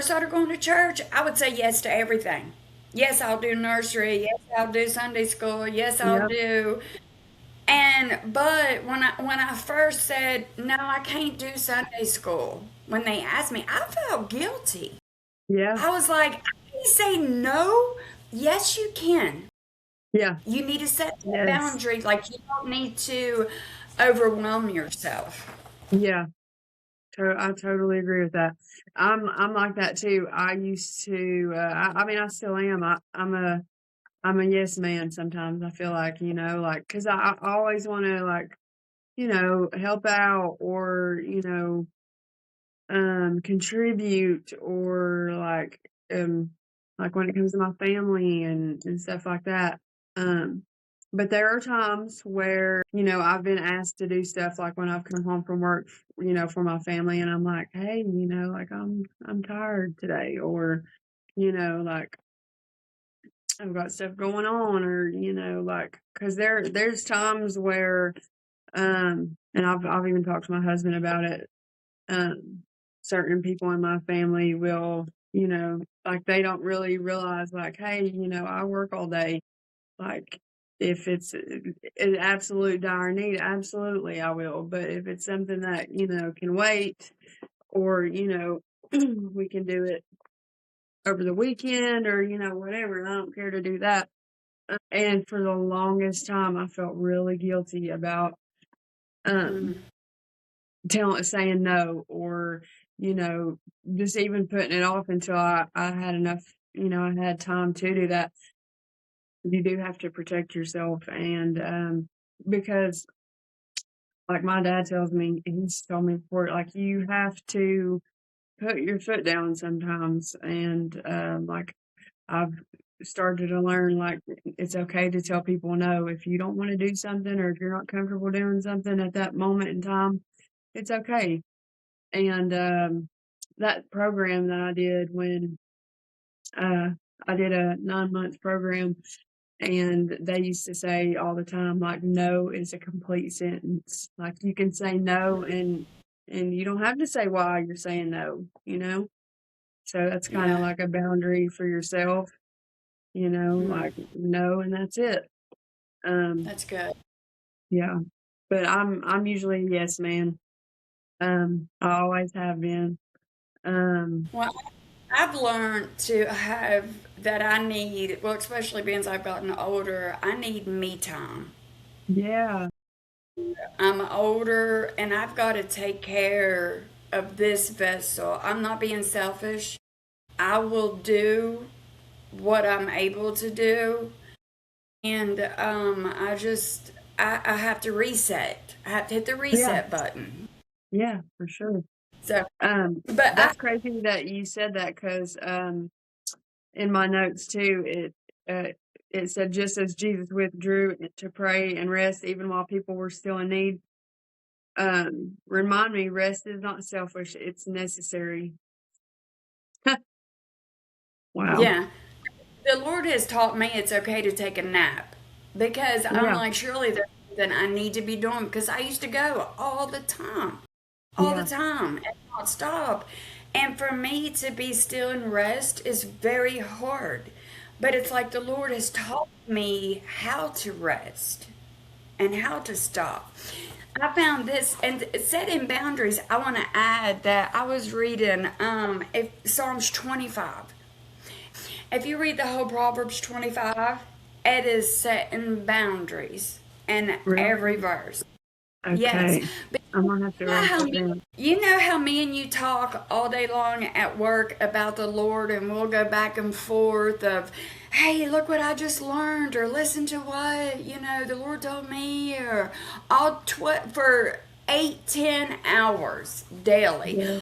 first started going to church, I would say yes to everything. Yes, I'll do nursery. Yes, I'll do Sunday school. Yes, I'll Yep. do. And but when I first said no, I can't do Sunday school. When they asked me, I felt guilty. Yeah. I was like, I can say no. Yes, you can. Yeah. You need to set that Yes. boundary. Like you don't need to overwhelm yourself. Yeah. I totally agree with that. I'm like that too. I used to. I mean, I still am. I'm a yes man. Sometimes I feel like like because I always want to like help out or contribute or like when it comes to my family and stuff like that. Um, but there are times where, I've been asked to do stuff like when I've come home from work, for my family and I'm like, hey, like I'm tired today or, like I've got stuff going on or, like because there's times where and I've even talked to my husband about it. um, Certain people in my family will, like they don't really realize, like, hey, I work all day. Like, if it's an absolute dire need, absolutely I will. But if it's something that, can wait or, we can do it over the weekend or, whatever, I don't care to do that. And for the longest time, I felt really guilty about um, Mm. saying no or you know just even putting it off until I had enough, I had time to do that. You do have to protect yourself and because like my dad tells me, he's told me before, like you have to put your foot down sometimes and like I've started to learn like it's okay to tell people no if you don't want to do something or if you're not comfortable doing something at that moment in time. It's okay. And, that program that I did when, uh, I did a 9-month program, and they used to say all the time, like, "No is a complete sentence." Like, you can say no, and you don't have to say why you're saying no, you know? So that's kinda Yeah. like a boundary for yourself, Mm. like, no, and that's it. Um, That's good. yeah. But I'm usually a yes man. I always have been. Um, Well, I've learned to have that I need, well, especially being as I've gotten older, I need me time. yeah. I'm older and I've got to take care of this vessel. I'm not being selfish. I will do what I'm able to do. And I have to reset. I have to hit the Yeah. reset button. Yeah, for sure. So, but I, That's crazy that you said that because in my notes too, it said just as Jesus withdrew to pray and rest, even while people were still in need. Remind me, rest is not selfish; it's necessary. Wow. yeah, the Lord has taught me it's okay to take a nap because I'm Yeah. like, surely there's something I need to be doing because I used to go all the Yeah. time and not stop. And for me to be still and rest is very hard. But it's like the Lord has taught me how to rest and how to stop. I found this and setting boundaries. I want to add that I was reading if Psalms 25. If you read the whole Proverbs 25, it is setting boundaries in every Really? verse. Yes. Okay. But I'm gonna have to write that down. you know how me and you talk all day long at work about the Lord and we'll go back and forth of, hey, look what I just learned or listen to what, the Lord told me or for 8, 10 hours daily. Yeah.